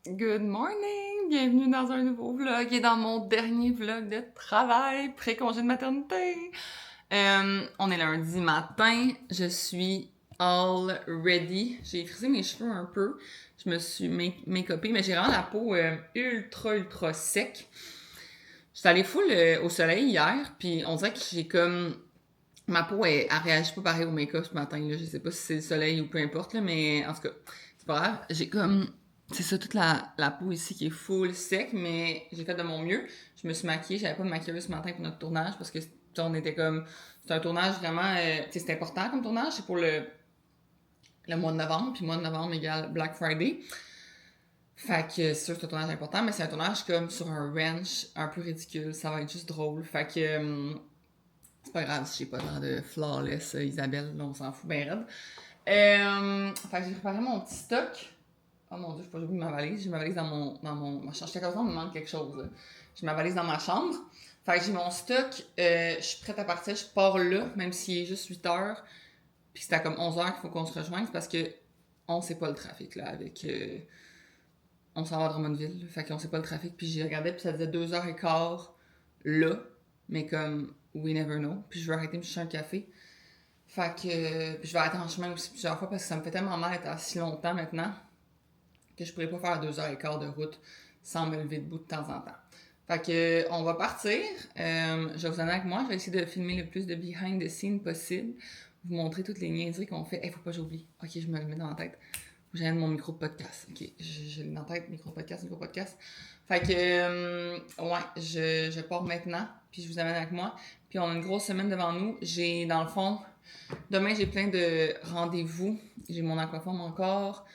Good morning! Bienvenue dans un nouveau vlog et dans mon dernier vlog de travail, pré-congé de maternité. On est lundi matin, je suis all ready. J'ai frisé mes cheveux un peu, je me suis make-upée, mais j'ai vraiment la peau ultra sec. J'étais allée full au soleil hier, puis on dirait que j'ai comme... Ma peau, elle réagit pas pareil au make-up ce matin, là. Je sais pas si c'est le soleil ou peu importe, là, mais en tout cas, c'est pas grave. J'ai comme... C'est ça, toute la peau ici qui est full sec, mais j'ai fait de mon mieux. Je me suis maquillée, j'avais pas de maquilleuse ce matin pour notre tournage, parce que on était comme... C'est un tournage vraiment... tu sais, c'est important comme tournage, c'est pour le mois de novembre, puis mois de novembre égale Black Friday. Fait que c'est sûr que c'est un tournage important, mais c'est un tournage comme sur un ranch un peu ridicule, ça va être juste drôle. Fait que... c'est pas grave si j'ai pas l'air de flawless Isabelle, là, on s'en fout bien raide. Fait que j'ai préparé mon petit stock. Oh mon dieu, j'ai pas oublié ma valise. J'ai ma valise dans ma chambre. J'étais comme ça, il me manque quelque chose. Là. J'ai ma valise dans ma chambre. Fait que j'ai mon stock. Je suis prête à partir. Je pars là, même s'il est juste 8 heures. Puis c'est à comme 11 heures qu'il faut qu'on se rejoigne. C'est parce que on sait pas le trafic là. Avec. On s'en va à Drummondville. Là, fait qu'on sait pas le trafic. Puis j'ai regardé, puis ça disait 2h15 là. Mais comme, we never know. Puis je vais arrêter me chercher un café. Fait que. Puis je vais arrêter en chemin aussi plusieurs fois parce que ça me fait tellement mal d'être assis longtemps maintenant que je pourrais pas faire 2h15 de route sans me lever debout de temps en temps. Fait que, on va partir. Je vais vous amener avec moi. Je vais essayer de filmer le plus de behind the scenes possible. Vous montrer toutes les niaiseries qu'on fait. Faut pas que j'oublie. Ok, je me le mets dans la tête. J'ai mon micro podcast. Ok, j'ai dans la tête, micro podcast. Fait que, ouais, je pars maintenant. Puis je vous amène avec moi. Puis on a une grosse semaine devant nous. J'ai, dans le fond, demain, j'ai plein de rendez-vous. J'ai mon aquaforme encore.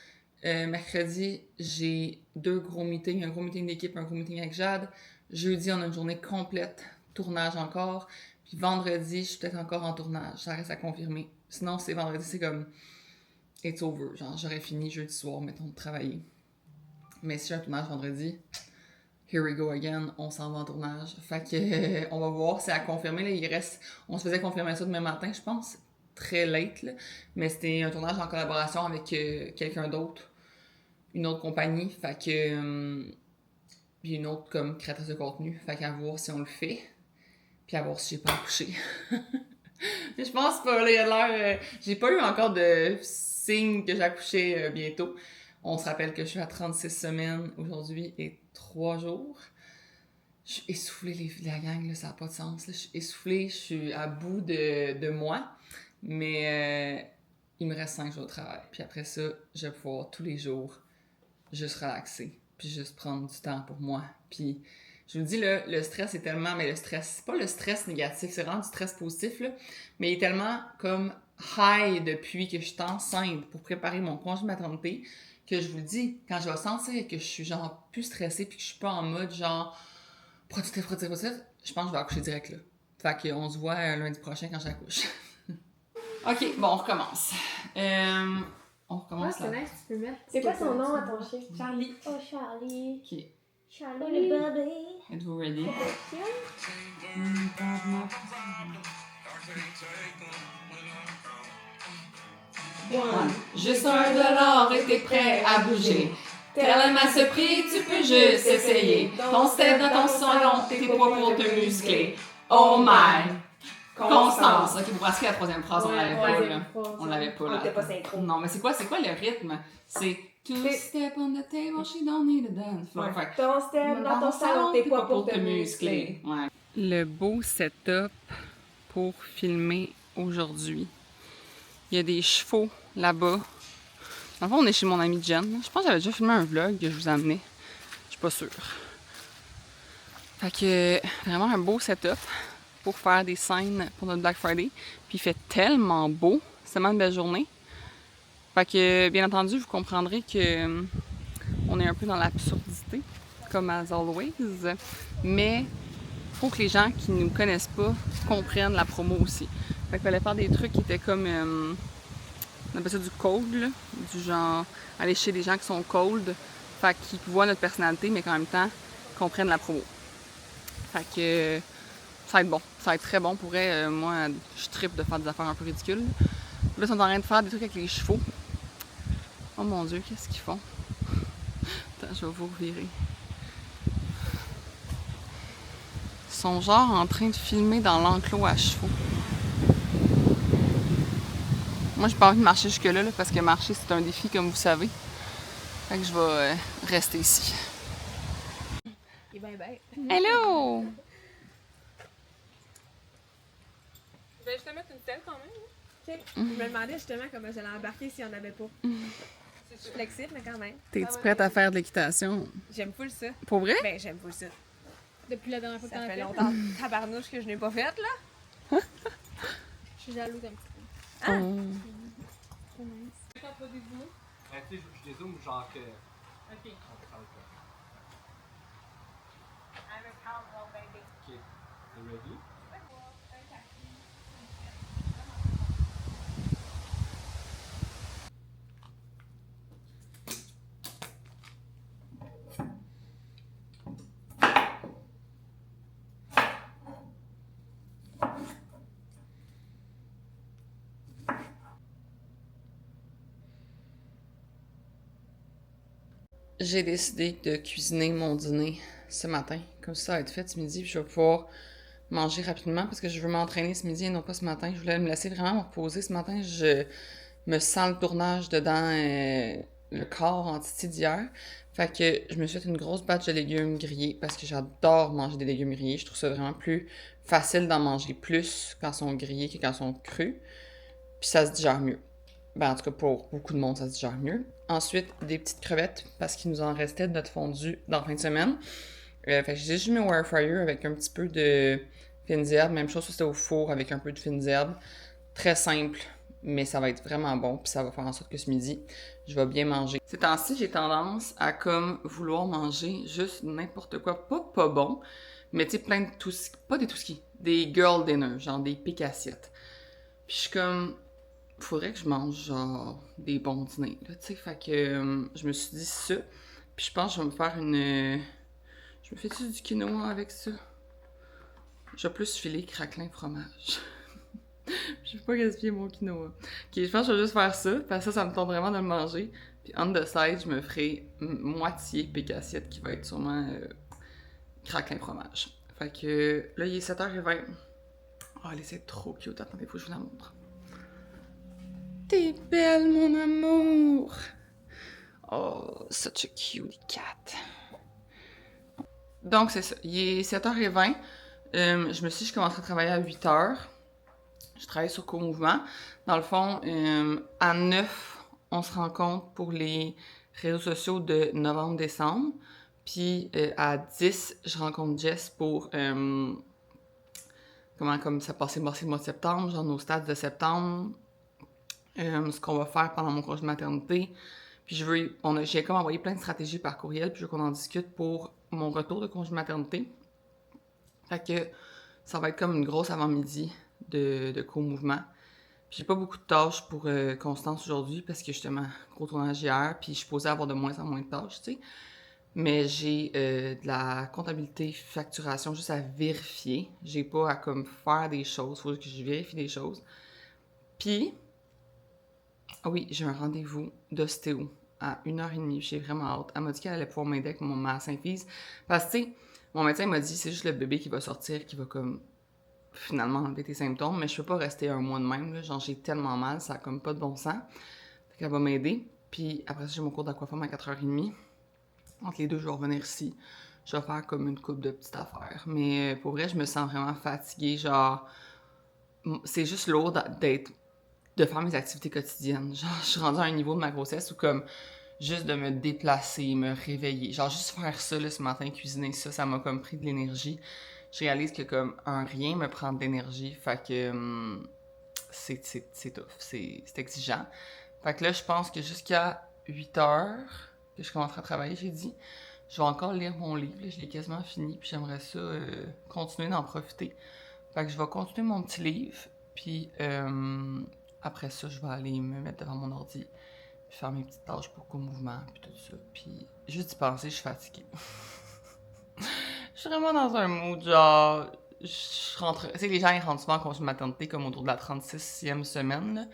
Mercredi, j'ai 2 gros meetings. Un gros meeting d'équipe, un gros meeting avec Jade. Jeudi, on a une journée complète. Tournage encore. Puis vendredi, je suis peut-être encore en tournage. Ça reste à confirmer. Sinon, c'est vendredi, c'est comme... It's over. Genre, j'aurais fini jeudi soir, mettons, de travailler. Mais si j'ai un tournage vendredi... Here we go again, on s'en va en tournage. Fait que, on va voir, c'est à confirmer. Là, il reste, on se faisait confirmer ça demain matin, je pense. Très late, là. Mais c'était un tournage en collaboration avec quelqu'un d'autre. Une autre compagnie. Fait que. Puis une autre comme créatrice de contenu. Fait qu'à voir si on le fait. Puis à voir si j'ai pas accouché. Mais je pense pas, là, il y a l'air. J'ai pas eu encore de signe que j'accouchais bientôt. On se rappelle que je suis à 36 semaines aujourd'hui et 3 jours. Je suis essoufflée, la gang, là, ça n'a pas de sens. Là. Je suis essoufflée, je suis à bout de moi. Mais il me reste 5 jours de travail. Puis après ça, je vais pouvoir tous les jours juste relaxer. Puis juste prendre du temps pour moi. Puis je vous dis, là, le stress est tellement... Mais le stress, c'est pas le stress négatif, c'est vraiment du stress positif, là. Mais il est tellement comme high depuis que je suis enceinte pour préparer mon congé de maternité que je vous le dis, quand je vais sentir que je suis genre plus stressée puis que je suis pas en mode genre productif, je pense que je vais accoucher direct là. Fait qu'on se voit lundi prochain quand j'accouche. Ok, bon, on recommence. On recommence là. Nice, tu peux mettre. C'est quoi son nom à ton chien? Charlie. Oh, Charlie. Ok. Charlie. Oh, le bébé. Êtes-vous ready? Juste $1 et t'es prêt à bouger. Tellement à ce prix, tu peux juste essayer. Ton step dans ton salon, tes poids pour te muscler. Oh my! Constance. Ok, vous pratiquez la troisième phrase, on l'avait pas là. On l'avait pas là. On était pas synchro. Non, mais c'est quoi le rythme? C'est to step on the table, she don't need a dance floor. Ouais. Ton step dans ton salon, tes poids pour te muscler. Ouais. Le beau setup pour filmer aujourd'hui. Il y a des chevaux là-bas. Dans le fond, on est chez mon amie Jen. Je pense que j'avais déjà filmé un vlog que je vous amenais. Je suis pas sûre. Fait que vraiment un beau setup pour faire des scènes pour notre Black Friday. Puis il fait tellement beau. C'est tellement une belle journée. Fait que, bien entendu, vous comprendrez que on est un peu dans l'absurdité, comme as always. Mais il faut que les gens qui ne nous connaissent pas comprennent la promo aussi. Fait qu'il fallait faire des trucs qui étaient comme... on appelle ça du cold, là. Du genre aller chez des gens qui sont cold. Fait qu'ils voient notre personnalité, mais qu'en même temps, comprennent la promo. Fait que ça va être bon. Ça va être très bon pour elle. Moi, je trippe de faire des affaires un peu ridicules. Là, ils sont en train de faire des trucs avec les chevaux. Oh mon Dieu, qu'est-ce qu'ils font? Attends, je vais vous revirer. Ils sont genre en train de filmer dans l'enclos à chevaux. Moi, j'ai pas envie de marcher jusque-là là, parce que marcher, c'est un défi, comme vous savez. Fait que je vais rester ici. Il est bien bête. Hello! Je vais juste te mettre une selle quand même. Okay. Je me demandais justement comment j'allais embarquer s'il n'y en avait pas. Je suis flexible, mais quand même. T'es-tu prête à faire de l'équitation? J'aime full ça. Pour vrai? Ben, j'aime full ça. Depuis la dernière fois que Ça t'en as fait fait. longtemps, tabarnouche, que je n'ai pas faite, là. Je suis jalouse un petit peu. Ah! Trop nice. Tu sais, je les zoome genre que. Ok. Ok. You ready? J'ai décidé de cuisiner mon dîner ce matin. Comme ça va être fait ce midi, puis je vais pouvoir manger rapidement parce que je veux m'entraîner ce midi et non pas ce matin. Je voulais me laisser vraiment me reposer ce matin. Je me sens le tournage dedans le corps en titi d'hier. Fait que je me suis fait une grosse batch de légumes grillés parce que j'adore manger des légumes grillés. Je trouve ça vraiment plus facile d'en manger plus quand ils sont grillés que quand ils sont crus. Puis ça se digère mieux. Ben, en tout cas, pour beaucoup de monde, ça se digère mieux. Ensuite, des petites crevettes, parce qu'il nous en restait de notre fondu dans la fin de semaine. Fait que j'ai juste mis au air fryer avec un petit peu de fines herbes. Même chose, c'était au four avec un peu de fines herbes. Très simple, mais ça va être vraiment bon. Puis ça va faire en sorte que ce midi, je vais bien manger. Ces temps-ci, j'ai tendance à comme vouloir manger juste n'importe quoi. Pas bon, mais tu sais, plein de tout pas des tout ski, des girl dinner, genre des piques assiettes. Puis je suis comme... faudrait que je mange genre des bons dîners, là, tu sais, fait que je me suis dit ça, puis je pense que je vais me faire une... je me fais-tu du quinoa avec ça? Je vais plus filer craquelin fromage. Je vais pas gaspiller mon quinoa. Ok, je pense que je vais juste faire ça, parce que ça me tente vraiment de le manger, puis on the side, je me ferai moitié pique assiette qui va être sûrement craquelin fromage. Fait que là, il est 7h20. Oh, elle est trop cute, attendez, faut que je vous la montre. T'es belle, mon amour! Oh, such a cutie cat. Donc, c'est ça. Il est 7h20. Je me suis dit, je commencerai à travailler à 8h. Je travaille sur Co-Mouvement. Dans le fond, à 9, on se rencontre pour les réseaux sociaux de novembre-décembre. Puis à 10, je rencontre Jess pour comme ça passait le mois de septembre, genre nos stats de septembre. Ce qu'on va faire pendant mon congé de maternité. Puis j'ai comme envoyé plein de stratégies par courriel, puis je veux qu'on en discute pour mon retour de congé de maternité. Fait que ça va être comme une grosse avant-midi de co-mouvement. Puis j'ai pas beaucoup de tâches pour Constance aujourd'hui, parce que justement, gros tournage hier, puis je suis posée avoir de moins en moins de tâches, tu sais. Mais j'ai de la comptabilité, facturation juste à vérifier. J'ai pas à comme faire des choses, faut que je vérifie des choses. Puis... ah oui, j'ai un rendez-vous d'ostéo à 1h30. J'ai vraiment hâte. Elle m'a dit qu'elle allait pouvoir m'aider avec ma symphyse. Parce que, tu sais, mon médecin m'a dit c'est juste le bébé qui va sortir, qui va comme finalement enlever tes symptômes. Mais je peux pas rester un mois de même. Là. Genre, j'ai tellement mal, ça a comme pas de bon sens. Fait qu'elle va m'aider. Puis après ça, j'ai mon cours d'aquaforme à 4h30. Entre les deux, je vais revenir ici. Je vais faire comme une couple de petites affaires. Mais pour vrai, je me sens vraiment fatiguée. Genre, c'est juste lourd de faire mes activités quotidiennes. Genre, je suis rendue à un niveau de ma grossesse où comme juste de me déplacer, me réveiller. Genre, juste faire ça là, ce matin, cuisiner ça m'a comme pris de l'énergie. Je réalise que comme un rien me prend de l'énergie. Fait que c'est tough, c'est exigeant. Fait que là, je pense que jusqu'à 8h que je commencerai à travailler, j'ai dit, je vais encore lire mon livre. Là, je l'ai quasiment fini, puis j'aimerais ça continuer d'en profiter. Fait que je vais continuer mon petit livre, puis après ça, je vais aller me mettre devant mon ordi, puis faire mes petites tâches pour co-mouvement, puis tout ça. Puis juste d'y penser, je suis fatiguée. Je suis vraiment dans un mood, genre, je rentre... Tu sais, les gens, ils rentrent souvent en congé de maternité comme autour de la 36e semaine, là.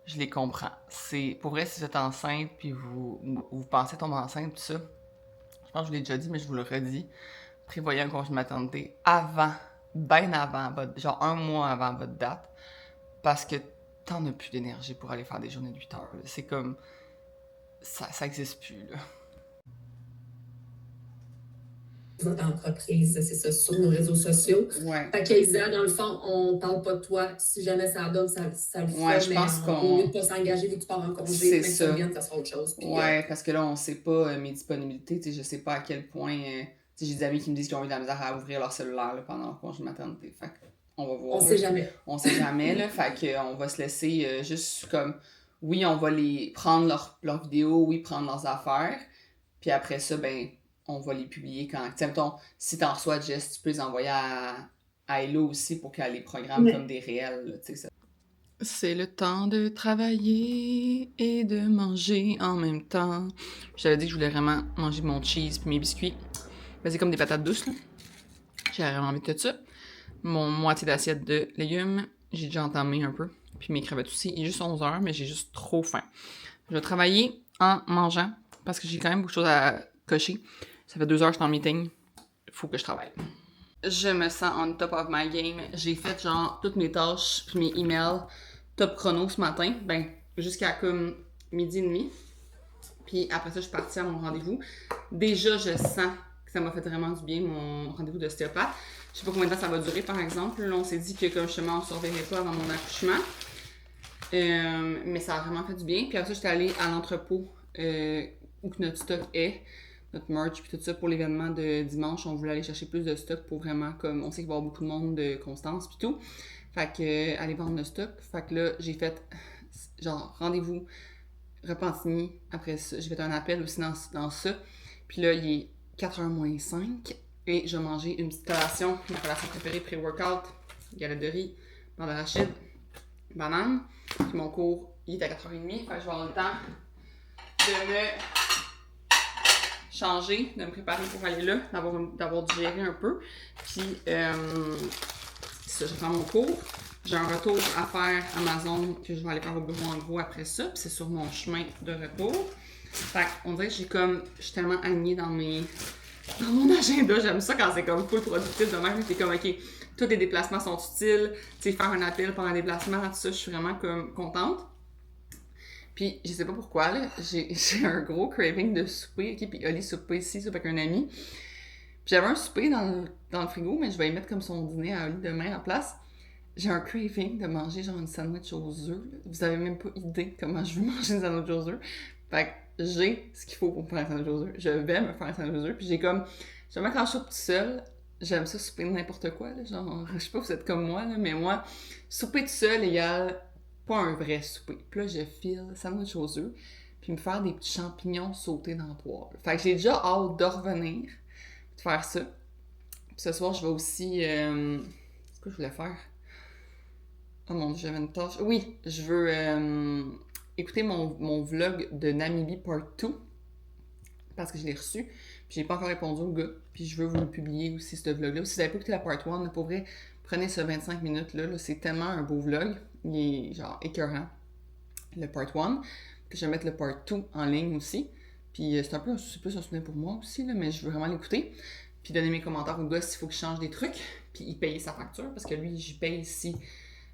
Je les comprends. C'est... Pour vrai, si vous êtes enceinte, puis vous pensez tomber enceinte, tout ça, pense que je vous l'ai déjà dit, mais je vous le redis. Prévoyez un congé de maternité avant, bien avant, genre 1 mois avant votre date, parce que t'en as plus d'énergie pour aller faire des journées de 8 heures. Là. C'est comme... Ça existe plus, là. Votre entreprise, c'est ça, sur nos réseaux sociaux. Ouais. Fait qu'Elisa, dans le fond, on parle pas de toi. Si jamais ça donne, ça le Ouais, fait, je mais pense au qu'on... lieu de pas s'engager, vu que tu pars en congé, C'est mais que ça. ça revienne, ça sera autre chose. Puis, Ouais, parce que là, on sait pas mes disponibilités, tu sais, je sais pas à quel point... tu sais, j'ai des amis qui me disent qu'ils ont eu de la misère à ouvrir leur cellulaire là, pendant leur congé de maternité. Fait qu'on va voir. on sait jamais. On sait jamais, là. Fait qu'on va se laisser juste comme... Oui, on va les prendre leurs vidéos, oui, prendre leurs affaires. Puis après ça, ben, on va les publier quand... Tu sais, mettons, si t'en reçois, Jess, tu peux les envoyer à Hello aussi pour qu'elle les programme comme des réels, là, tu sais, ça. C'est le temps de travailler et de manger en même temps. J'avais dit que je voulais vraiment manger mon cheese puis mes biscuits. Ben, c'est comme des patates douces, là. J'ai vraiment envie de tout ça. Mon moitié d'assiette de légumes, j'ai déjà entamé un peu. Puis mes crevettes aussi. Il est juste 11h, mais j'ai juste trop faim. Je vais travailler en mangeant parce que j'ai quand même beaucoup de choses à cocher. Ça fait 2 heures que je suis en meeting. Il faut que je travaille. Je me sens on top of my game. J'ai fait genre toutes mes tâches puis mes emails top chrono ce matin. Ben, jusqu'à comme 12h30. Puis après ça, je suis partie à mon rendez-vous. Déjà, je sens que ça m'a fait vraiment du bien, mon rendez-vous d'ostéopathe. Je sais pas combien de temps ça va durer, par exemple. Là, on s'est dit que comme justement, on ne surveillerait pas avant mon accouchement. Mais ça a vraiment fait du bien. Puis après ça, j'étais allée à l'entrepôt où que notre stock est, notre merch, puis tout ça pour l'événement de dimanche. On voulait aller chercher plus de stock pour vraiment, comme on sait qu'il va y avoir beaucoup de monde de Constance, puis tout. Fait que, aller vendre le stock. Fait que là, j'ai fait, genre, rendez-vous, Repentigny. Après ça, j'ai fait un appel aussi dans ça. Puis là, il est 4h moins 5. Et je vais manger une petite collation, ma collation préférée pré-workout, galette de riz, beurre d'arachide, banane. Puis mon cours, il est à 4h30, fait que je vais avoir le temps de me changer, de me préparer pour aller là, d'avoir digéré un peu. Puis, ça, je prends mon cours. J'ai un retour à faire Amazon que je vais aller faire au bureau en gros après ça. Puis c'est sur mon chemin de retour. Fait qu'on dirait que je suis tellement alignée dans mon agenda. J'aime ça quand c'est comme full productif de même. T'es comme, OK, tous les déplacements sont utiles. Tu sais, faire un appel pendant un déplacement, tout ça, je suis vraiment comme contente. Puis, je sais pas pourquoi, là, j'ai un gros craving de souper. OK, puis Oli souper ici, souper avec un ami. Puis j'avais un souper dans le frigo, mais je vais y mettre comme son dîner à Oli demain à la place. J'ai un craving de manger genre une sandwich aux œufs. Vous avez même pas idée comment je veux manger une sandwich aux œufs. Fait que j'ai ce qu'il faut pour me faire un sandwich aux œufs. Je vais me faire un sandwich aux œufs. Puis quand je soupe tout seul, j'aime ça souper n'importe quoi. Là, genre, je sais pas si vous êtes comme moi, là, mais moi, souper tout seul égale pas un vrai souper. Puis là, je file sandwich aux œufs. Puis me faire des petits champignons sautés dans le poêle. Fait que j'ai déjà hâte de revenir, de faire ça. Puis ce soir, je vais aussi... c'est quoi je voulais faire? Oh mon Dieu, j'avais une tâche. Oui, je veux écouter mon vlog de Namibie Part 2 parce que je l'ai reçu. Puis j'ai pas encore répondu au gars. Puis je veux vous le publier aussi, ce vlog-là. Si vous n'avez pas écouté la Part 1, pour vrai, prenez ce 25 minutes-là. C'est tellement un beau vlog. Il est genre écœurant, le Part 1. Puis je vais mettre le Part 2 en ligne aussi. Puis c'est plus un souvenir pour moi aussi, là, mais je veux vraiment l'écouter. Puis donner mes commentaires au gars s'il faut que je change des trucs. Puis il paye sa facture parce que lui, j'y paye ici.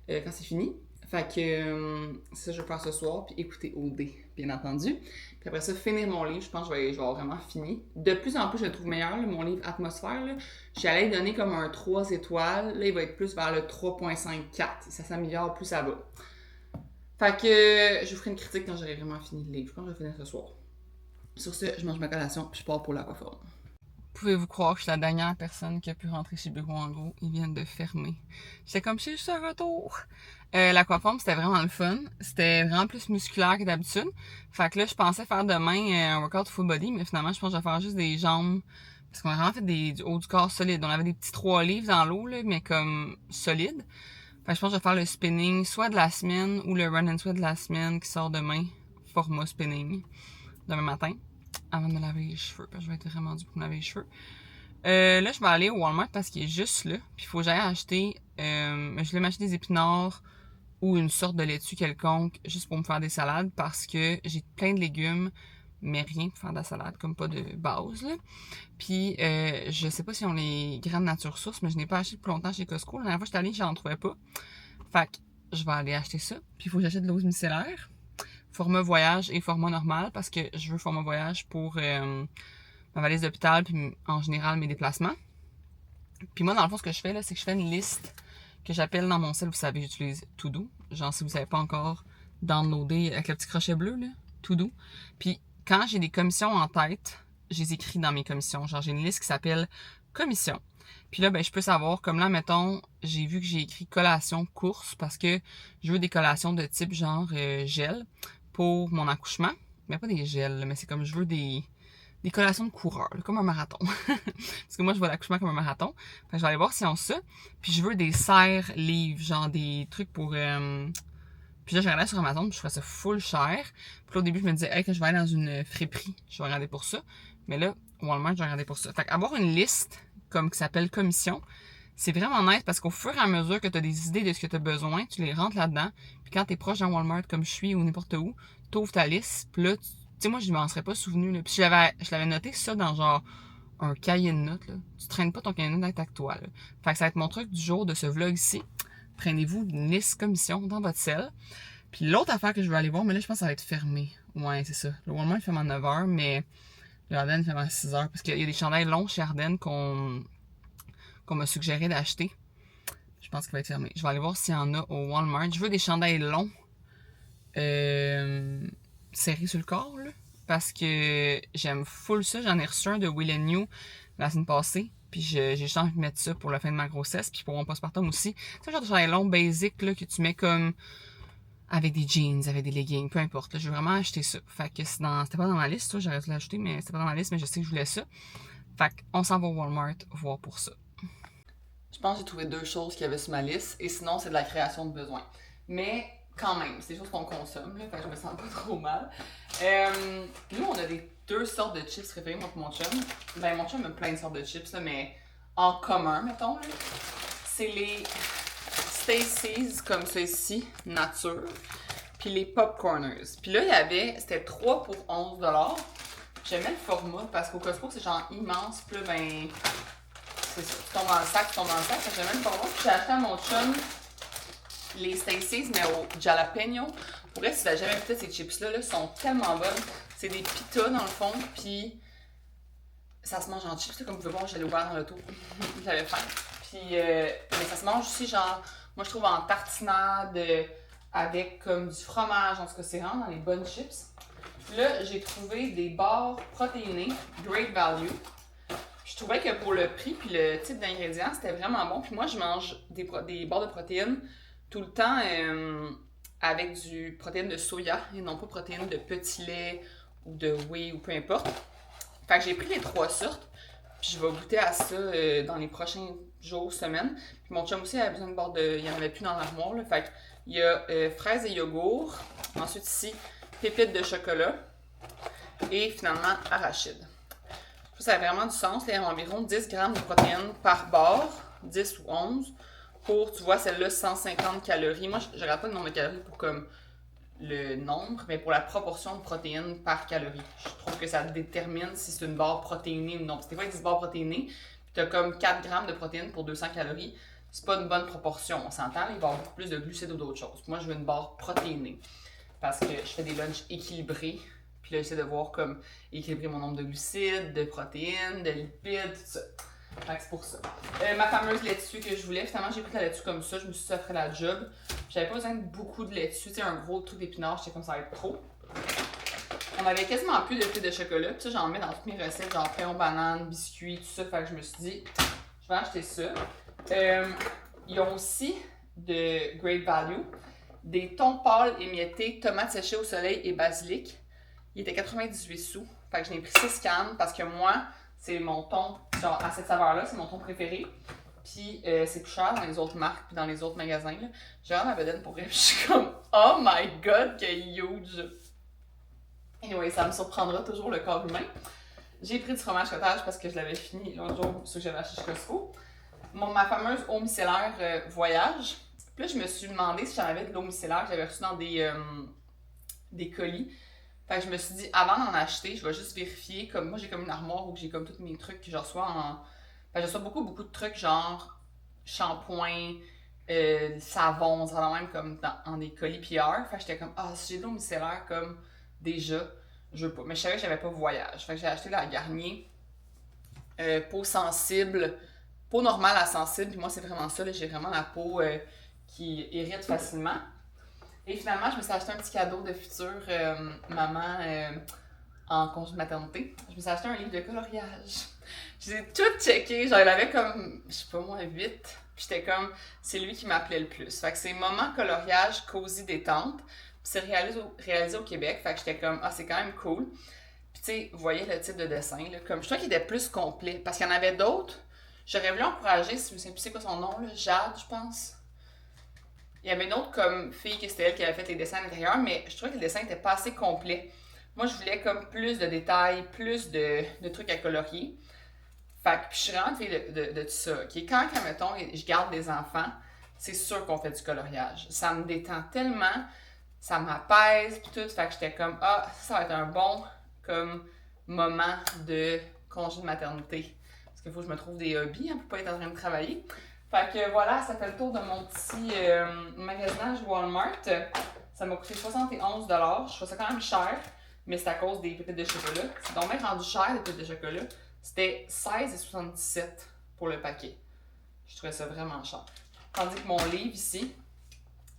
Quand c'est fini. Fait que ça, je vais faire ce soir, puis écouter OD, bien entendu. Puis après ça, finir mon livre, je pense que je vais avoir vraiment fini. De plus en plus, je le trouve meilleur, là, mon livre Atmosphère. Là. J'allais lui donner comme un 3 étoiles. Là, il va être plus vers le 3.54. Ça s'améliore, plus ça va. Fait que je vous ferai une critique quand j'aurai vraiment fini le livre. Je pense que je vais finir ce soir. Sur ce, je mange ma collation, puis je pars pour l'aquaforme. Pouvez-vous croire que je suis la dernière personne qui a pu rentrer chez Bureau en gros? Ils viennent de fermer. J'étais comme, c'est juste un retour. L'aquaforme, c'était vraiment le fun. C'était vraiment plus musculaire que d'habitude. Fait que là, je pensais faire demain un workout full body, mais finalement, je pense que je vais faire juste des jambes. Parce qu'on a vraiment fait du haut du corps solide. On avait des petits 3 livres dans l'eau, là, mais comme solides. Fait que je pense que je vais faire le spinning, soit de la semaine ou le run and sweat de la semaine qui sort demain. Format spinning. Demain matin. Avant de me laver les cheveux, parce que je vais être vraiment dû pour me laver les cheveux. Là, je vais aller au Walmart parce qu'il est juste là. Puis il faut que j'aille acheter, je voulais m'acheter des épinards ou une sorte de laitue quelconque juste pour me faire des salades parce que j'ai plein de légumes, mais rien pour faire de la salade, comme pas de base, là. Puis, je sais pas si on les graines nature source, mais je n'ai pas acheté depuis longtemps chez Costco. La dernière fois que j'étais allée, j'en trouvais pas. Fait que je vais aller acheter ça. Puis, il faut que j'achète de l'eau micellaire, format voyage et format normal, parce que je veux format voyage pour ma valise d'hôpital, puis en général mes déplacements. Puis moi, dans le fond, ce que je fais, là, c'est que je fais une liste que j'appelle dans mon cell, vous savez, j'utilise To-Do. Genre, si vous savez pas encore downloader avec le petit crochet bleu, là, To-Do. Puis quand j'ai des commissions en tête, je les écris dans mes commissions. Genre, j'ai une liste qui s'appelle commission. Puis là, ben, je peux savoir, comme là, mettons, j'ai vu que j'ai écrit collation course parce que je veux des collations de type genre gel pour mon accouchement. Mais pas des gels, là, mais c'est comme je veux des collations de coureurs, là, comme un marathon. Parce que moi, je vois l'accouchement comme un marathon. Fait que je vais aller voir s'ils ont ça. Puis je veux des serres livres, genre des trucs pour... Puis là, j'ai regardé sur Amazon, puis je trouvais ça full cher. Puis là, au début, je me disais, hey, que je vais aller dans une friperie, je vais regarder pour ça. Mais là, Walmart, je vais regarder pour ça. Fait qu'avoir une liste, comme qui s'appelle commission, c'est vraiment nice parce qu'au fur et à mesure que tu as des idées de ce que tu as besoin, tu les rentres là-dedans. Puis quand tu es proche d'un Walmart, comme je suis, ou n'importe où, tu ouvres ta liste, puis là, tu sais, moi, je m'en serais pas souvenu, là. Puis je l'avais noté ça dans genre un cahier de notes, là. Tu traînes pas ton cahier de notes avec toi, là. Fait que ça va être mon truc du jour de ce vlog-ci. Prenez-vous une liste commission dans votre cell. Puis l'autre affaire que je vais aller voir, mais là, je pense que ça va être fermé. Ouais, c'est ça. Le Walmart, il ferme à 9h, mais le Ardennes ferme à 6h. Parce qu'il y a des chandails longs chez Ardennes qu'on m'a suggéré d'acheter. Je pense qu'il va être fermé. Je vais aller voir s'il y en a au Walmart. Je veux des chandails longs. Serrés sur le corps, là. Parce que j'aime full ça. J'en ai reçu un de Will & New la semaine passée. Puis j'ai juste envie de mettre ça pour la fin de ma grossesse. Puis pour mon postpartum aussi. C'est un genre de chandail long, basic, là, que tu mets comme avec des jeans, avec des leggings, peu importe. Là, je veux vraiment acheter ça. Fait que c'était pas dans ma liste, j'aurais dû l'acheter, mais c'était pas dans ma liste, mais je sais que je voulais ça. Fait qu'on s'en va au Walmart voir pour ça. Je pense que j'ai trouvé 2 choses qu'il y avait sur ma liste, et sinon, c'est de la création de besoins. Mais quand même, c'est des choses qu'on consomme, là, fait que je me sens pas trop mal. Nous, on a 2 sortes de chips préférées, moi et mon chum. Ben, mon chum a plein de sortes de chips, là, mais en commun, mettons, là. C'est les Stacy's, comme ça ici, nature, puis les Popcorners. Puis là, il y avait, c'était 3 pour 11$. J'aimais le format parce qu'au Costco, c'est genre immense. Puis là, ben, c'est ça, tu tombes dans le sac, j'aimais le format. Puis j'ai acheté à mon chum les Stacy's, mais au jalapeno. Pour vrai, si tu n'as jamais goûté ces chips-là, là, sont tellement bonnes. C'est des pitas dans le fond, puis ça se mange en chips. Comme vous pouvez voir, j'allais ouvert dans l'auto. J'avais faim. Puis, mais ça se mange aussi, genre, moi je trouve en tartinade, avec comme du fromage, en tout cas, c'est vraiment dans les bonnes chips. Là, j'ai trouvé des barres protéinées, Great Value. Je trouvais que pour le prix puis le type d'ingrédients, c'était vraiment bon. Puis moi, je mange des barres de protéines tout le temps avec du protéine de soya et non pas protéines de petit lait ou de whey ou peu importe. Fait que j'ai pris les 3 sortes. Puis je vais goûter à ça dans les prochains jours, semaines. Puis mon chum aussi avait besoin de barres de... Il n'y en avait plus dans l'armoire, là. Fait qu'il y a fraises et yogourt. Ensuite ici, pépites de chocolat. Et finalement, arachide. Ça a vraiment du sens. Il y a environ 10 grammes de protéines par barre. 10 ou 11. Pour, tu vois, celle-là, 150 calories. Moi, je regarde pas le nombre de calories pour comme le nombre, mais pour la proportion de protéines par calorie. Je trouve que ça détermine si c'est une barre protéinée ou non. Parce que des fois, il y a 10 barres protéinées, puis tu as comme 4 grammes de protéines pour 200 calories. C'est pas une bonne proportion, on s'entend, il va y avoir beaucoup plus de glucides ou d'autres choses. Moi, je veux une barre protéinée parce que je fais des lunchs équilibrés. Puis là, j'essaie de voir comme équilibrer mon nombre de glucides, de protéines, de lipides, tout ça. Fait que c'est pour ça. Ma fameuse laitue que je voulais, finalement, j'ai pris la laitue comme ça. Je me suis dit, ça ferait la job. J'avais pas besoin de beaucoup de laitue. Tu sais, un gros truc d'épinards, j'étais comme ça va être trop. On avait quasiment plus de fils de chocolat. Puis ça, j'en mets dans toutes mes recettes, genre pain aux bananes, biscuits, tout ça. Fait que je me suis dit, je vais acheter ça. Ils ont aussi de Great Value des thons pâles émiettés, tomates séchées au soleil et basilic. Il était 98 sous. Fait que j'en ai pris 6 cannes parce que moi, c'est mon thon, genre à cette saveur-là, c'est mon thon préféré. Puis c'est plus cher dans les autres marques puis dans les autres magasins. J'ai vraiment ma bedaine pour elle. Je suis comme, oh my god, que huge! Anyway, ça me surprendra toujours le corps humain. J'ai pris du fromage cottage parce que je l'avais fini l'autre jour, ce que j'avais acheté chez Costco. Ma fameuse eau micellaire voyage. Puis là, je me suis demandé si j'en avais de l'eau micellaire que j'avais reçue dans des colis. Fait que je me suis dit, avant d'en acheter, je vais juste vérifier. Comme moi, j'ai comme une armoire où j'ai comme tous mes trucs que je reçois en. Fait que je reçois beaucoup de trucs genre shampoing, savon, ça va même comme en des colis PR. Fait que j'étais comme, ah, si j'ai de l'eau micellaire comme déjà, je veux pas. Mais je savais que j'avais pas voyage. Fait que j'ai acheté la Garnier peau sensible, peau normale à sensible. Puis moi, c'est vraiment ça, là, j'ai vraiment la peau qui irrite facilement. Et finalement, je me suis acheté un petit cadeau de future maman en congé de maternité. Je me suis acheté un livre de coloriage. Je les ai toutes checkées, genre il avait comme, je sais pas moi, 8. Puis j'étais comme, c'est lui qui m'appelait le plus. Fait que c'est Moment coloriage cosy détente. Puis c'est réalisé au Québec. Fait que j'étais comme, ah c'est quand même cool. Puis tu sais, vous voyez le type de dessin, là, comme je trouvais qu'il était plus complet. Parce qu'il y en avait d'autres. J'aurais voulu encourager, si vous savez plus c'est quoi son nom, là, Jade, je pense. Il y avait une autre comme fille que c'était elle qui avait fait les dessins à l'intérieur, mais je trouvais que le dessin n'était pas assez complet. Moi, je voulais comme plus de détails, plus de trucs à colorier. Fait que puis je suis vraiment une fille de tout ça. Okay? Quand, mettons, je garde des enfants, c'est sûr qu'on fait du coloriage. Ça me détend tellement, ça m'apaise, puis tout. Fait que j'étais comme, ah, ça va être un bon comme moment de congé de maternité. Parce qu'il faut que je me trouve des hobbies, hein, pour pas être en train de travailler. Fait que voilà, ça fait le tour de mon petit magasinage Walmart. Ça m'a coûté 71 $. Je trouve ça quand même cher, mais c'est à cause des pépites de chocolat. C'est donc même rendu cher, les pépites de chocolat. C'était 16,77 $ pour le paquet. Je trouvais ça vraiment cher. Tandis que mon livre ici,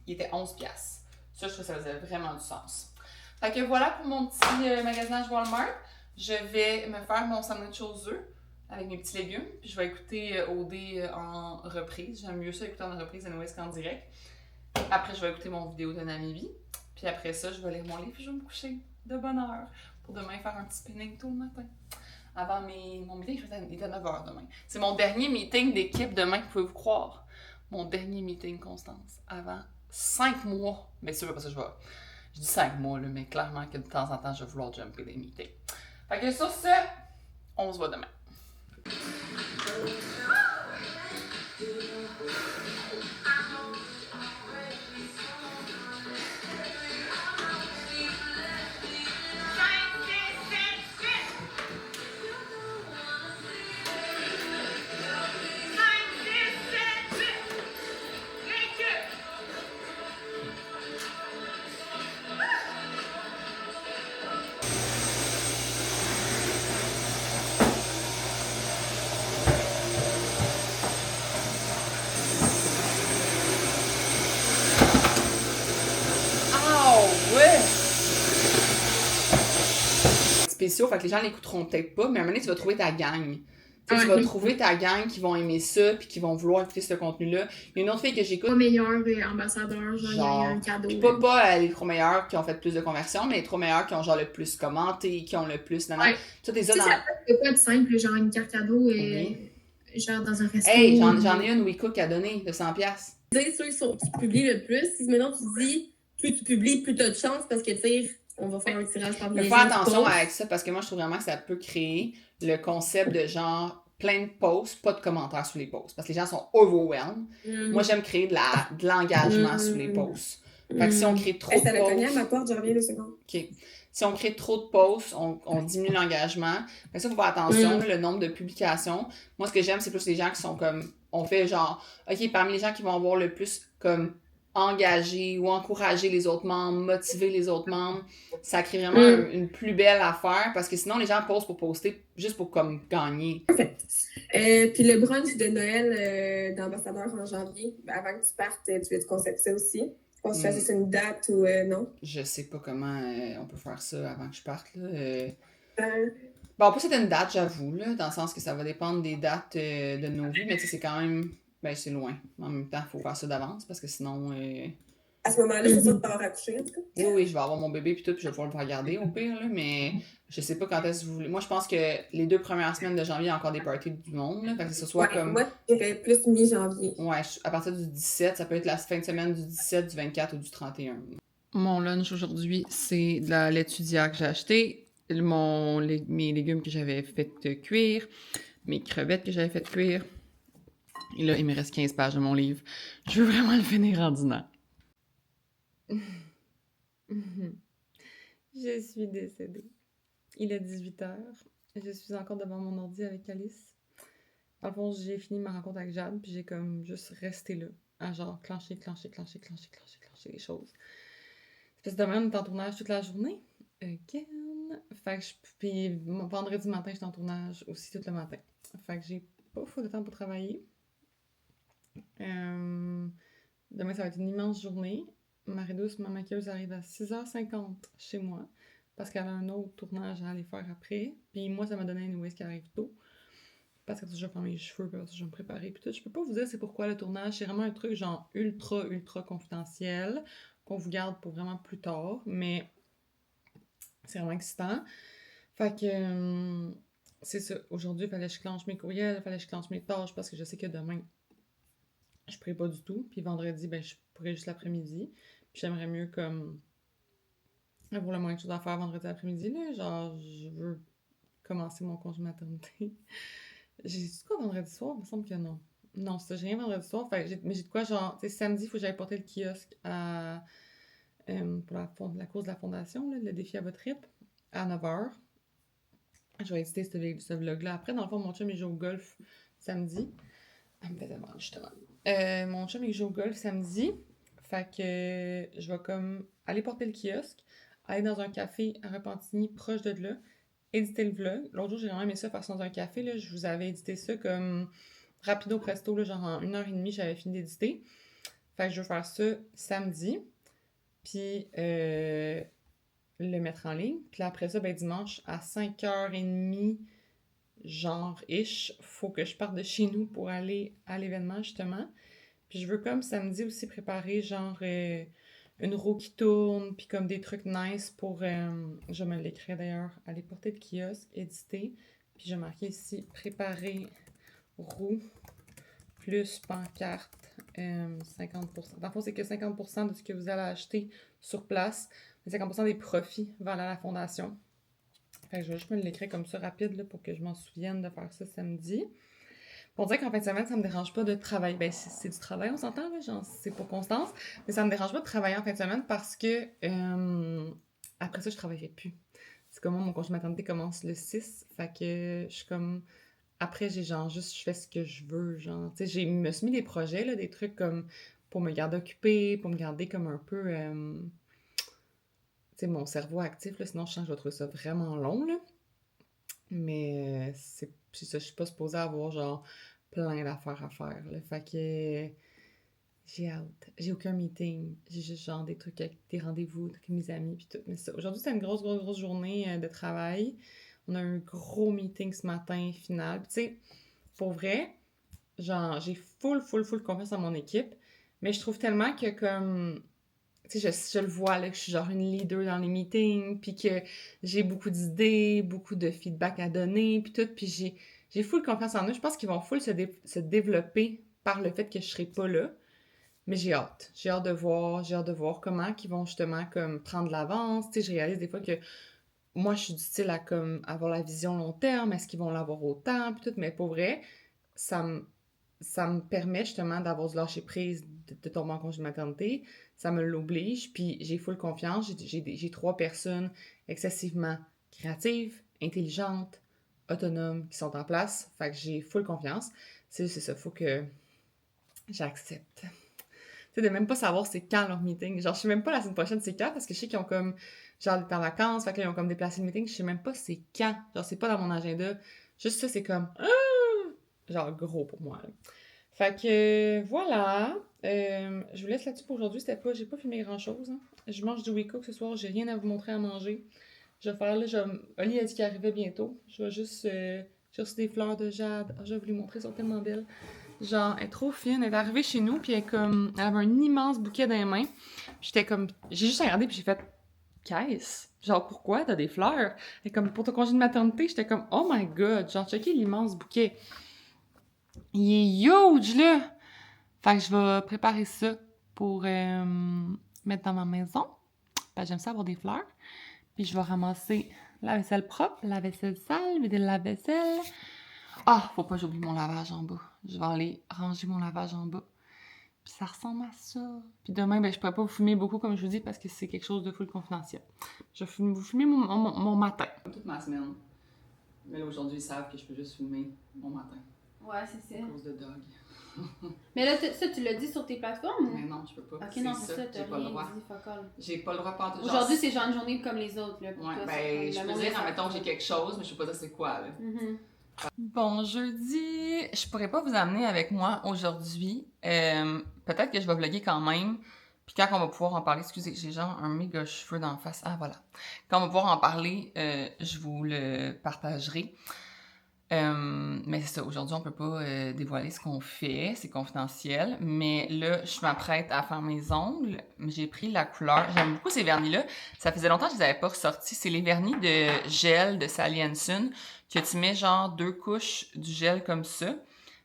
il était 11 $. Ça, je trouve que ça faisait vraiment du sens. Fait que voilà pour mon petit magasinage Walmart. Je vais me faire mon sandwich aux œufs avec mes petits légumes. Puis je vais écouter OD en reprise. J'aime mieux ça écouter en reprise qu'en direct. Après, je vais écouter mon vidéo de Namibi. Puis après ça, je vais lire mon livre et je vais me coucher de bonne heure pour demain faire un petit spinning tôt le matin. Avant mon meeting, il est à 9h demain. C'est mon dernier meeting d'équipe demain, pouvez-vous croire? Mon dernier meeting, Constance, avant 5 mois. Mais c'est sûr, parce que je dis 5 mois, là, mais clairement que de temps en temps, je vais vouloir jumper des meetings. Fait que sur ce, on se voit demain. Spéciaux, fait que les gens l'écouteront peut-être pas, mais à un moment donné, tu vas trouver ta gang. Tu vas trouver ta gang qui vont aimer ça puis qui vont vouloir écouter ce contenu-là. Il y a une autre fille que j'écoute. Pas meilleur ambassadeur, genre, il y a un cadeau. Puis pas les trop meilleurs qui ont fait plus de conversions, mais les trop meilleurs qui ont genre le plus commenté, qui ont le plus. Ouais. Tout est ça dans... ça peut pas être simple, genre une carte cadeau et genre dans un restaurant. Hey, j'en ai une WeCook à donner de 100$. Ceux qui publient le plus, si maintenant tu dis plus tu publies, plus tu as de chance parce que tu sais, on va faire un tirage par les gens. Faut faire attention avec ça parce que moi je trouve vraiment que ça peut créer le concept de genre plein de posts, pas de commentaires sous les posts. Parce que les gens sont overwhelmed. Moi j'aime créer de l'engagement sous les posts. Fait que si on crée trop de posts. Ça va cogner à ma porte, je reviens 2 secondes. OK. Si on crée trop de posts, on diminue l'engagement. Fait que ça, il faut faire attention, le nombre de publications. Moi, ce que j'aime, c'est plus les gens qui sont comme. On fait genre, OK, parmi les gens qui vont avoir le plus comme engager ou encourager les autres membres, motiver les autres membres, ça crée vraiment une plus belle affaire parce que sinon, les gens postent pour poster juste pour comme gagner. Parfait. Puis le brunch de Noël d'ambassadeur en janvier, avant que tu partes, tu veux te concept ça aussi? Tu penses que tu choisisses une date ou non? Je sais pas comment on peut faire ça avant que je parte. Là. Bon, on peut c'est une date, j'avoue, là, dans le sens que ça va dépendre des dates de nos vies, mais tu sais, c'est quand même. Ben, c'est loin. En même temps, il faut faire ça d'avance parce que sinon. À ce moment-là, c'est sûr que tu vas accoucher, en tout cas. Oui, je vais avoir mon bébé puis tout, puis je vais pouvoir le faire garder au pire, là, mais je sais pas quand est-ce que vous voulez. Moi, je pense que les 2 premières semaines de janvier, il y a encore des parties du monde, là. Fait que ce soit comme. Moi, j'irais plus mi-janvier. Ouais, à partir du 17, ça peut être la fin de semaine du 17, du 24 ou du 31. Mon lunch aujourd'hui, c'est de la laitue d'hier que j'ai acheté, mes légumes que j'avais fait cuire, mes crevettes que j'avais fait cuire. Et là, il me reste 15 pages de mon livre. Je veux vraiment le finir en dînant. Je suis décédée. Il est 18h. Je suis encore devant mon ordi avec Alice. Dans le fond, j'ai fini ma rencontre avec Jade, puis j'ai comme juste resté là, à genre clencher les choses. C'est parce que demain, on est en tournage toute la journée. Again. Fait que puis vendredi matin, j'étais en tournage aussi tout le matin. Fait que j'ai pas fou de temps pour travailler. Demain, ça va être une immense journée. Marie-Douce, ma maquilleuse, arrive à 6h50 chez moi parce qu'elle a un autre tournage à aller faire après. Puis moi, ça m'a donné une ce qui arrive tôt. Parce que je vais faire mes cheveux, parce que je vais me préparer. Puis tout. Je peux pas vous dire c'est pourquoi le tournage. C'est vraiment un truc genre ultra confidentiel qu'on vous garde pour vraiment plus tard. Mais c'est vraiment excitant. Fait que c'est ça. Aujourd'hui, il fallait que je clenche mes courriels, il fallait que je clenche mes tâches parce que je sais que demain, je pourrais pas du tout. Puis vendredi, ben je pourrais juste l'après-midi. Puis j'aimerais mieux comme avoir le moins de choses à faire vendredi après-midi, là. Genre, je veux commencer mon congé maternité. J'ai dit quoi vendredi soir? Il me semble que non. Non, c'est ça, j'ai rien vendredi soir. Fait, mais j'ai de quoi, genre, tu sais, samedi, il faut que j'aille porter le kiosque à, pour la cause de la fondation, là, le défi à votre rythme, à 9h. Je vais éditer ce vlog-là. Après, dans le fond, mon chum, il joue au golf samedi. Elle me faisait mal, justement. Mon chum, il joue au golf samedi. Fait que je vais comme aller porter le kiosque, aller dans un café à Repentigny, proche de là, éditer le vlog. L'autre jour, j'ai vraiment aimé ça faire ça dans un café. Là. Je vous avais édité ça comme rapido presto, là, genre en 1h30, j'avais fini d'éditer. Fait que je vais faire ça samedi. Puis le mettre en ligne. Puis après ça, ben dimanche, à 5h30, genre-ish, faut que je parte de chez nous pour aller à l'événement, justement. Puis je veux comme samedi aussi préparer genre une roue qui tourne, puis comme des trucs nice pour... je me l'écrirai d'ailleurs, aller porter le kiosque, éditer. Puis je vais marquer ici, préparer roue plus pancarte, 50%. Dans le fond, c'est que 50% de ce que vous allez acheter sur place, 50% des profits vont aller à la fondation. Fait que je vais juste me l'écrire comme ça rapide là, pour que je m'en souvienne de faire ça samedi. Pour dire qu'en fin de semaine, ça me dérange pas de travailler. Ben, c'est du travail, on s'entend, là, genre, c'est pour constance. Mais ça me dérange pas de travailler en fin de semaine parce que après ça, je travaillerai plus. C'est comme moi, mon congé maternité commence le 6. Fait que je suis comme. Après, j'ai genre juste, je fais ce que je veux. Genre, tu sais, je me suis mis des projets, là, des trucs comme pour me garder occupée, pour me garder comme un peu. Tu sais, mon cerveau actif, là, sinon je sens que je vais trouver ça vraiment long, là. Mais c'est ça, je suis pas supposée avoir genre plein d'affaires à faire, là. Fait que j'ai hâte. J'ai aucun meeting. J'ai juste genre des trucs avec des rendez-vous avec mes amis puis tout. Mais ça, aujourd'hui, c'était une grosse journée de travail. On a un gros meeting ce matin, final. Puis tu sais, pour vrai, genre, j'ai full confiance en mon équipe. Mais je trouve tellement que comme... Tu sais, je le vois, là, que je suis genre une leader dans les meetings, puis que j'ai beaucoup d'idées, beaucoup de feedback à donner, puis tout, puis j'ai full confiance en eux. Je pense qu'ils vont full se développer par le fait que je serai pas là. Mais j'ai hâte. J'ai hâte de voir comment ils vont justement comme prendre l'avance. Tu sais, je réalise des fois que moi, je suis du style à comme avoir la vision long terme. Est-ce qu'ils vont l'avoir autant, puis tout. Mais pour vrai, ça me permet justement d'avoir du lâcher prise, de tomber en congé de maternité. Ça me l'oblige, puis j'ai full confiance. J'ai 3 personnes excessivement créatives, intelligentes, autonomes qui sont en place. Fait que j'ai full confiance. C'est ça, faut que j'accepte. Tu sais, de même pas savoir c'est quand leur meeting. Genre, je sais même pas la semaine prochaine c'est quand, parce que je sais qu'ils ont comme, genre, des temps en vacances, fait qu'ils ont comme déplacé le meeting. Je sais même pas c'est quand. Genre, c'est pas dans mon agenda. Juste ça, c'est comme, genre, gros pour moi, là. Fait que voilà, je vous laisse là-dessus pour aujourd'hui. J'ai pas filmé grand-chose. Hein. Je mange du WeCook ce soir, j'ai rien à vous montrer à manger. Je vais faire là, Oli a dit qu'il arrivait bientôt. Je vais juste, j'ai reçu des fleurs de jade. Je vais vous les montrer, elles sont tellement belles. Genre, elle est trop fine. Elle est arrivée chez nous, puis elle avait un immense bouquet dans les mains. J'étais comme, j'ai juste regardé, puis j'ai fait, qu'est-ce? Genre, pourquoi t'as des fleurs? Et comme, pour ton congé de maternité, j'étais comme, oh my god, genre, checker l'immense bouquet. Il est huge, là! Fait que je vais préparer ça pour mettre dans ma maison. Parce que j'aime ça avoir des fleurs. Puis je vais ramasser la vaisselle propre, la vaisselle sale, vider le lave-vaisselle. Ah, faut pas que j'oublie mon lavage en bas. Je vais aller ranger mon lavage en bas. Puis ça ressemble à ça. Puis demain, ben, je pourrais pas vous filmer beaucoup, comme je vous dis, parce que c'est quelque chose de full confidentiel. Je vais vous filmer mon matin. Toute ma semaine. Mais là, aujourd'hui, ils savent que je peux juste filmer mon matin. Ouais, c'est ça. À cause de Dog. Mais là, ça, tu l'as dit sur tes plateformes? Mais non, je peux pas. Ok, non, c'est ça, t'as j'ai pas le rien droit. dit, fuck all. J'ai pas le droit de parler. Aujourd'hui, c'est genre une journée comme les autres, là. Pour Ouais, toi, ben, je peux dire, admettons, j'ai quelque chose, mais je sais pas dire c'est quoi, là. Bon, jeudi, je pourrais pas vous amener avec moi aujourd'hui. Peut-être que je vais vlogger quand même. Puis quand on va pouvoir en parler, excusez, j'ai genre un méga cheveu d'en face. Ah, voilà. Quand on va pouvoir en parler, je vous le partagerai. Mais c'est ça, aujourd'hui, on peut pas dévoiler ce qu'on fait, c'est confidentiel. Mais là, je m'apprête à faire mes ongles. J'ai pris la couleur. J'aime beaucoup ces vernis-là. Ça faisait longtemps que je les avais pas ressortis. C'est les vernis de gel de Sally Hansen, que tu mets genre 2 couches du gel comme ça.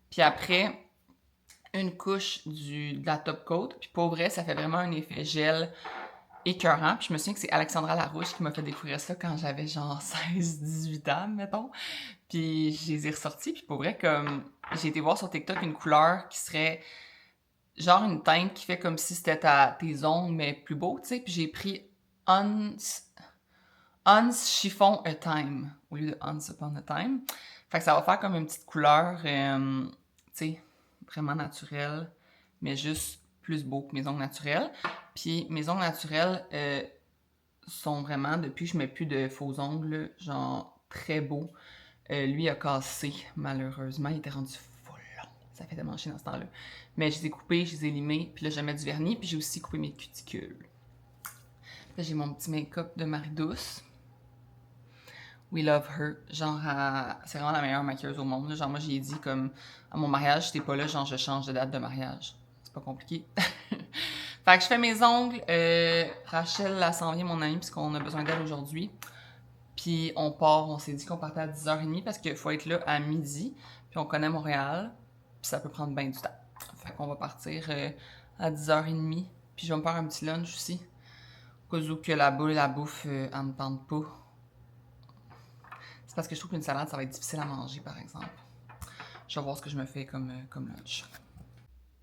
Puis après, une couche de la top coat. Puis pour vrai, ça fait vraiment un effet gel écœurant. Puis je me souviens que c'est Alexandra Larouche qui m'a fait découvrir ça quand j'avais genre 16-18 ans, mettons. Puis je les ai ressortis. Puis pour vrai, comme j'ai été voir sur TikTok une couleur qui serait genre une teinte qui fait comme si c'était tes ongles, mais plus beau, tu sais. Puis j'ai pris Once Chiffon a Time au lieu de Once Upon a Time. Fait que ça va faire comme une petite couleur, tu sais, vraiment naturelle, mais juste plus beau que mes ongles naturels. Puis mes ongles naturels sont vraiment, depuis que je mets plus de faux ongles, genre très beaux. Lui a cassé, malheureusement. Il était rendu full long. Ça fait tellement chier dans ce temps-là. Mais je les ai coupés, je les ai limés, puis là, je mets du vernis, puis j'ai aussi coupé mes cuticules. Là, j'ai mon petit make-up de Marie-Douce. We love her. Genre, c'est vraiment la meilleure maquilleuse au monde. Genre, moi, j'ai dit comme, à mon mariage, si t'es pas là, genre, je change de date de mariage. C'est pas compliqué. Fait que je fais mes ongles. Rachel, là, s'en vient, mon amie, puisqu'on a besoin d'elle aujourd'hui. Puis on part, on s'est dit qu'on partait à 10h30 parce qu'il faut être là à midi. Puis on connaît Montréal. Puis ça peut prendre bien du temps. Fait qu'on va partir à 10h30. Puis je vais me faire un petit lunch aussi. Au cas où que la bouffe, elle me tente pas. C'est parce que je trouve qu'une salade, ça va être difficile à manger, par exemple. Je vais voir ce que je me fais comme lunch.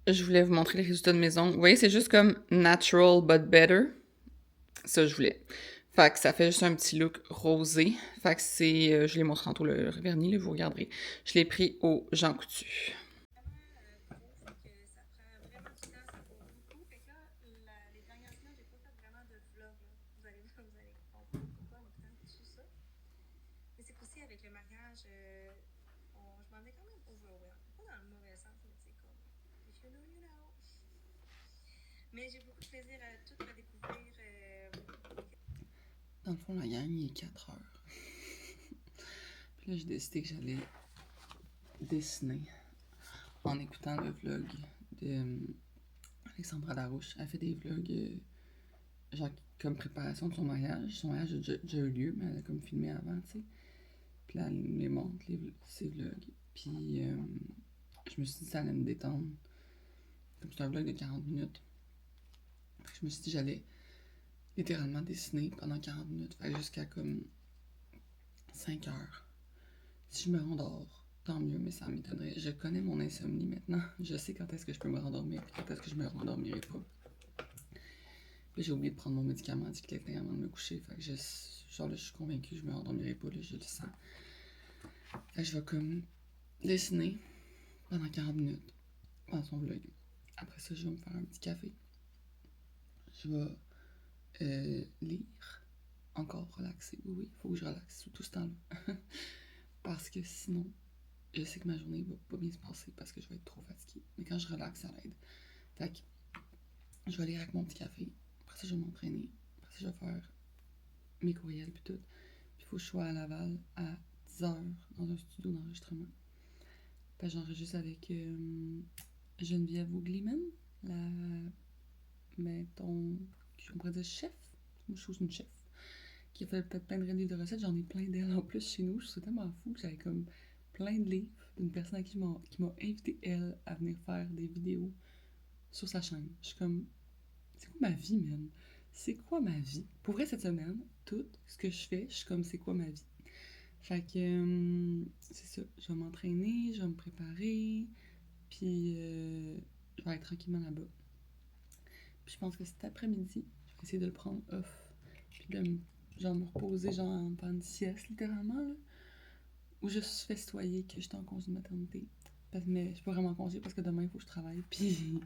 Je voulais vous montrer les résultats de mes ongles. Vous voyez, c'est juste comme natural but better. Ça, je voulais. Fait que ça fait juste un petit look rosé. Fait que c'est... je l'ai montré tantôt, le vernis, là, vous regarderez. Je l'ai pris au Jean Coutu. Mais j'ai beaucoup de plaisir à tout redécouvrir. Dans le fond, la gang, il est 4 heures. Puis là, j'ai décidé que j'allais dessiner en écoutant le vlog de Alexandra Larouche. Elle fait des vlogs genre comme préparation de son mariage. Son mariage a déjà eu lieu, mais elle a comme filmé avant, tu sais. Puis là, elle me les montre, ses vlogs. Puis je me suis dit que ça allait me détendre. Comme c'est un vlog de 40 minutes. Je me suis dit que j'allais littéralement dessiner pendant 40 minutes. Fait jusqu'à comme 5 heures. Si je me rendors, tant mieux, mais ça m'étonnerait. Je connais mon insomnie maintenant. Je sais quand est-ce que je peux me rendormir et quand est-ce que je me rendormirai pas. Puis j'ai oublié de prendre mon médicament anti-clétin avant de me coucher. Fait que genre là, je suis convaincue que je me rendormirai pas, là, je le sens. Fait que je vais comme dessiner pendant 40 minutes pendant son vlog. Après ça, je vais me faire un petit café. Je vais lire, encore relaxer. Oui, il faut que je relaxe tout ce temps-là. Parce que sinon, je sais que ma journée va pas bien se passer parce que je vais être trop fatiguée. Mais quand je relaxe, ça l'aide. Fait que je vais lire avec mon petit café. Après ça, je vais m'entraîner. Après ça, je vais faire mes courriels puis tout. Puis il faut que je sois à Laval à 10h dans un studio d'enregistrement. Fait que j'enregistre avec Geneviève Ougliman, mettons, on pourrait dire chef. Moi, je suis une chef. Qui a fait plein de livres de recettes. J'en ai plein d'elle en plus chez nous. Je suis tellement fou que j'avais comme plein de livres d'une personne qui m'a invité, elle, à venir faire des vidéos sur sa chaîne. Je suis comme, c'est quoi ma vie, man? C'est quoi ma vie? Pour vrai, cette semaine, tout ce que je fais, je suis comme, c'est quoi ma vie? Fait que, c'est ça. Je vais m'entraîner, je vais me préparer. Puis, je vais être tranquillement là-bas. Puis je pense que cet après-midi, je vais essayer de le prendre off. Puis de me reposer, genre, pendant une sieste, littéralement, là. Ou juste festoyer que j'étais en congé de maternité. Mais je suis pas vraiment en congé parce que demain, il faut que je travaille. Puis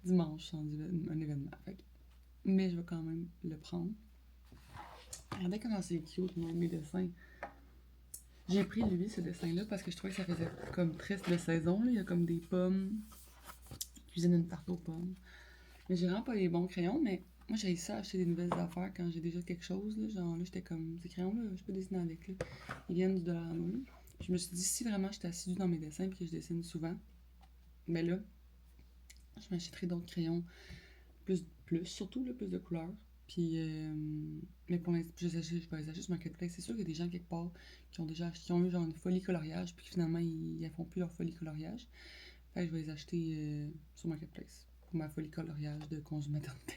dimanche, c'est un événement. Mais je vais quand même le prendre. Regardez comment c'est cute, mes dessins. J'ai pris, lui, ce dessin-là, parce que je trouvais que ça faisait comme triste de saison. Là. Il y a comme des pommes. Il cuisine une tarte aux pommes. Mais j'ai vraiment pas les bons crayons, mais moi, j'ai ça acheter des nouvelles affaires quand j'ai déjà quelque chose. Là. Genre là, j'étais comme, ces crayons-là, je peux dessiner avec. Là. Ils viennent du $1. Je me suis dit, si vraiment j'étais assidue dans mes dessins et que je dessine souvent, mais là, je m'achèterai d'autres crayons surtout là, plus de couleurs. Puis, mais pour l'instant, je vais les acheter sur Marketplace. C'est sûr qu'il y a des gens quelque part qui ont eu genre une folie coloriage, puis finalement, ils ne font plus leur folie coloriage. Fait que je vais les acheter sur Marketplace pour ma folie coloriage de congé de maternité.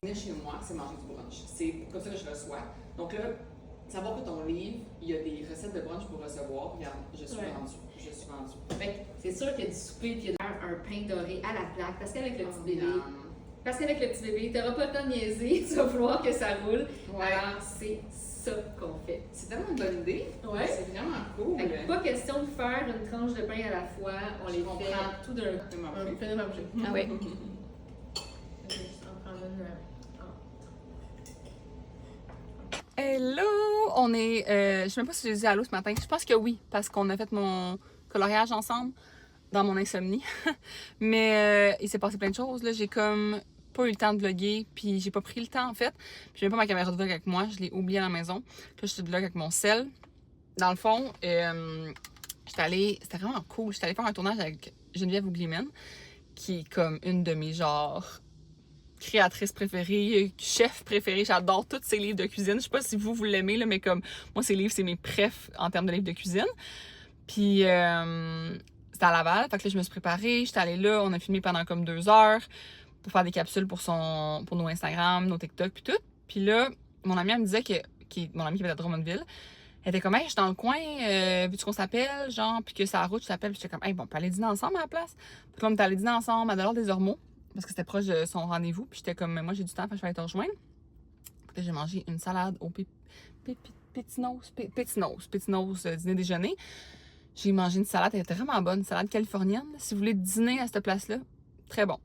Venir chez moi, c'est manger du brunch. C'est comme ça que je reçois. Donc là, savoir que ton livre, il y a des recettes de brunch pour recevoir. Regarde, je suis vendue. Fait que c'est sûr qu'il y a du souper puis il y a un pain doré à la plaque. Parce qu'avec le petit bébé, t'auras pas le temps de niaiser, tu vas vouloir que ça roule. Ouais. Alors, c'est ça qu'on fait. C'est tellement une bonne idée. Ouais. C'est vraiment cool. Fait que pas question de faire une tranche de pain à la fois. On les fait tout d'un coup. On fait manger. Ah oui. Hello! On est. Je sais même pas si j'ai dit allô ce matin. Je pense que oui, parce qu'on a fait mon coloriage ensemble dans mon insomnie. Mais il s'est passé plein de choses. Là. J'ai comme pas eu le temps de vlogger, puis j'ai pas pris le temps en fait. Puis j'ai même pas ma caméra de vlog avec moi, je l'ai oubliée à la maison. Puis là, je suis de vlog avec mon sel. Dans le fond, c'était vraiment cool. J'étais allée faire un tournage avec Geneviève Ougliman, qui est comme une de mes genres créatrice préférée, chef préféré. J'adore tous ses livres de cuisine. Je sais pas si vous l'aimez, là, mais comme moi, ses livres, c'est mes préfs en termes de livres de cuisine. Puis, c'était à Laval. Fait que là, je me suis préparée. J'étais allée là. On a filmé pendant comme 2 heures pour faire des capsules pour nos Instagram, nos TikTok, puis tout. Puis là, mon amie, elle me disait mon amie qui était à Drummondville, elle était comme, hey, je suis dans le coin, veux-tu qu'on s'appelle, genre, puis que ça route, je t'appelle. Puis j'étais comme, hey, bon, on peut aller dîner ensemble à la place. Puis là, on est allé dîner ensemble à Delors des Ormeaux, parce que c'était proche de son rendez-vous. Puis j'étais comme, moi, j'ai du temps, fait que je vais aller te rejoindre. Puis là, j'ai mangé une salade au Pétinos, dîner-déjeuner. J'ai mangé une salade, elle était vraiment bonne, une salade californienne. Si vous voulez dîner à cette place-là, très bon.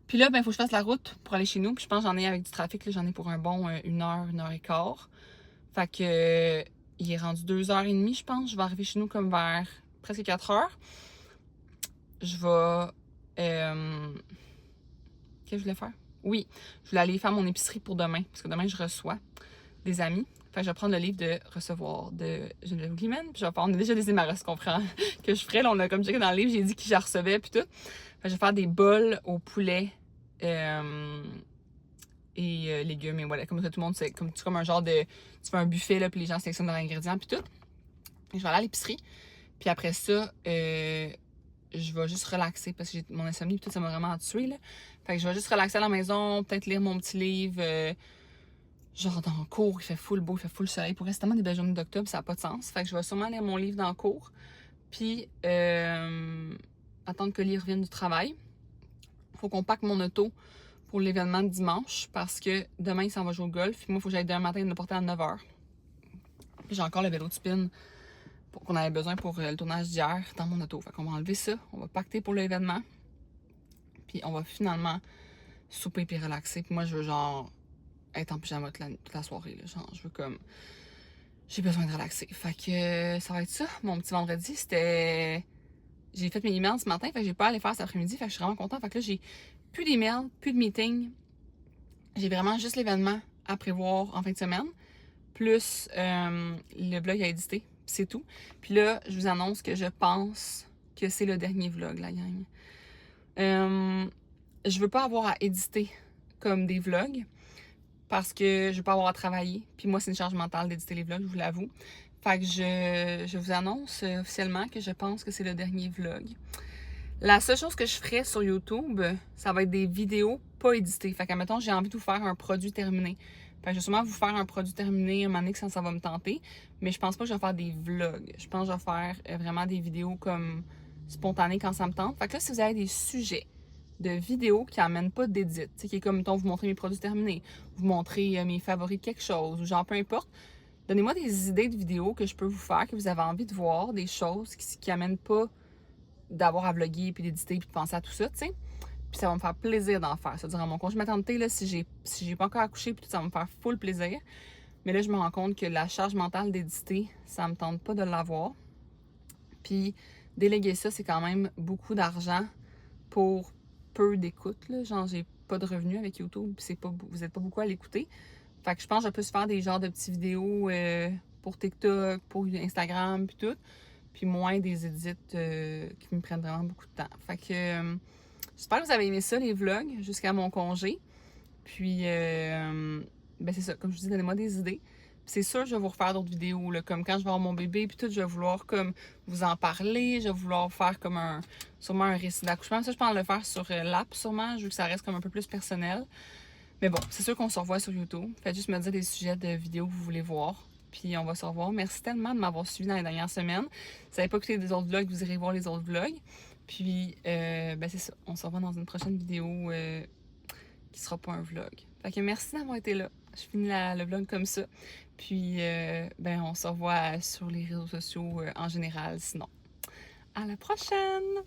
Puis là, ben, il faut que je fasse la route pour aller chez nous. Puis je pense que j'en ai avec du trafic, là, j'en ai pour un bon 1 heure, 1 heure et quart. Fait que, il est rendu 2h30, je pense. Je vais arriver chez nous comme vers presque 4h. Je vais... Qu'est-ce que je voulais faire? Oui, je voulais aller faire mon épicerie pour demain. Parce que demain, je reçois des amis. Fait que je vais prendre le livre de recevoir de Geneviève Ougliman. Puis on a déjà décidé ma recette qu'on prend, que je ferais. Là, on a comme checké dans le livre, j'ai dit qui je recevais, puis tout. Fait que je vais faire des bols au poulet et légumes. Et voilà, comme ça, tout le monde, c'est comme un genre de... Tu fais un buffet, là, puis les gens sélectionnent leurs ingrédients, puis tout. Et je vais aller à l'épicerie. Puis après ça, je vais juste relaxer parce que mon insomnie, puis tout, ça m'a vraiment tué, là. Fait que je vais juste relaxer à la maison, peut-être lire mon petit livre... genre dans le cours, il fait full beau, il fait full soleil. Pour restement des belles journées d'octobre, ça n'a pas de sens. Fait que je vais sûrement lire mon livre dans le cours. Puis, attendre que Lee revienne du travail. Faut qu'on pack mon auto pour l'événement de dimanche parce que demain, il s'en va jouer au golf. Puis moi, il faut que j'aille demain matin le porter à 9h. Puis j'ai encore le vélo de spin qu'on avait besoin pour le tournage d'hier dans mon auto. Fait qu'on va enlever ça. On va pacter pour l'événement. Puis on va finalement souper puis relaxer. Puis moi, je veux genre... être en pyjama toute la soirée, là. Genre, je veux comme... J'ai besoin de relaxer. Fait que ça va être ça. Mon petit vendredi, c'était... J'ai fait mes emails ce matin, fait que j'ai pas à les faire cet après-midi, fait que je suis vraiment contente. Fait que là, j'ai plus d'emails, plus de meetings. J'ai vraiment juste l'événement à prévoir en fin de semaine. plus le vlog à éditer. C'est tout. Puis là, je vous annonce que je pense que c'est le dernier vlog, la gang. Je veux pas avoir à éditer comme des vlogs parce que je veux pas avoir à travailler. Puis moi, c'est une charge mentale d'éditer les vlogs, je vous l'avoue. Fait que je vous annonce officiellement que je pense que c'est le dernier vlog. La seule chose que je ferai sur YouTube, ça va être des vidéos pas éditées. Fait qu'admettons, j'ai envie de vous faire un produit terminé. Fait que je vais sûrement vous faire un produit terminé un moment donné que ça va me tenter. Mais je pense pas que je vais faire des vlogs. Je pense que je vais faire vraiment des vidéos comme spontanées quand ça me tente. Fait que là, si vous avez des sujets de vidéos qui n'amènent pas d'édit, qui est comme, mettons, vous montrer mes produits terminés, vous montrer mes favoris de quelque chose, ou genre peu importe, donnez-moi des idées de vidéos que je peux vous faire, que vous avez envie de voir, des choses qui amènent pas d'avoir à vlogger, puis d'éditer, puis de penser à tout ça, tu sais. Puis ça va me faire plaisir d'en faire. Ça durant mon congé maternité, là, si j'ai pas encore accouché, puis tout, ça va me faire full plaisir. Mais là, je me rends compte que la charge mentale d'éditer, ça me tente pas de l'avoir. Puis déléguer ça, c'est quand même beaucoup d'argent pour peu d'écoute, là. Genre, j'ai pas de revenus avec YouTube, puis vous êtes pas beaucoup à l'écouter. Fait que je pense que je peux se faire des genres de petites vidéos pour TikTok, pour Instagram, puis tout. Puis moins des édits qui me prennent vraiment beaucoup de temps. Fait que j'espère que vous avez aimé ça, les vlogs, jusqu'à mon congé. Puis, ben c'est ça, comme je vous dis, donnez-moi des idées. Puis c'est sûr, je vais vous refaire d'autres vidéos, là, comme quand je vais avoir mon bébé, puis tout, je vais vouloir comme vous en parler, je vais vouloir faire comme sûrement un récit d'accouchement. Ça, je pense le faire sur l'app, sûrement, vu que ça reste comme un peu plus personnel. Mais bon, c'est sûr qu'on se revoit sur YouTube. Faites juste me dire des sujets de vidéos que vous voulez voir. Puis on va se revoir. Merci tellement de m'avoir suivi dans les dernières semaines. Si vous n'avez pas écouté des autres vlogs, vous irez voir les autres vlogs. Puis, ben c'est ça. On se revoit dans une prochaine vidéo qui sera pas un vlog. Fait que merci d'avoir été là. Je finis le vlog comme ça. Puis, ben on se revoit sur les réseaux sociaux en général. Sinon, à la prochaine!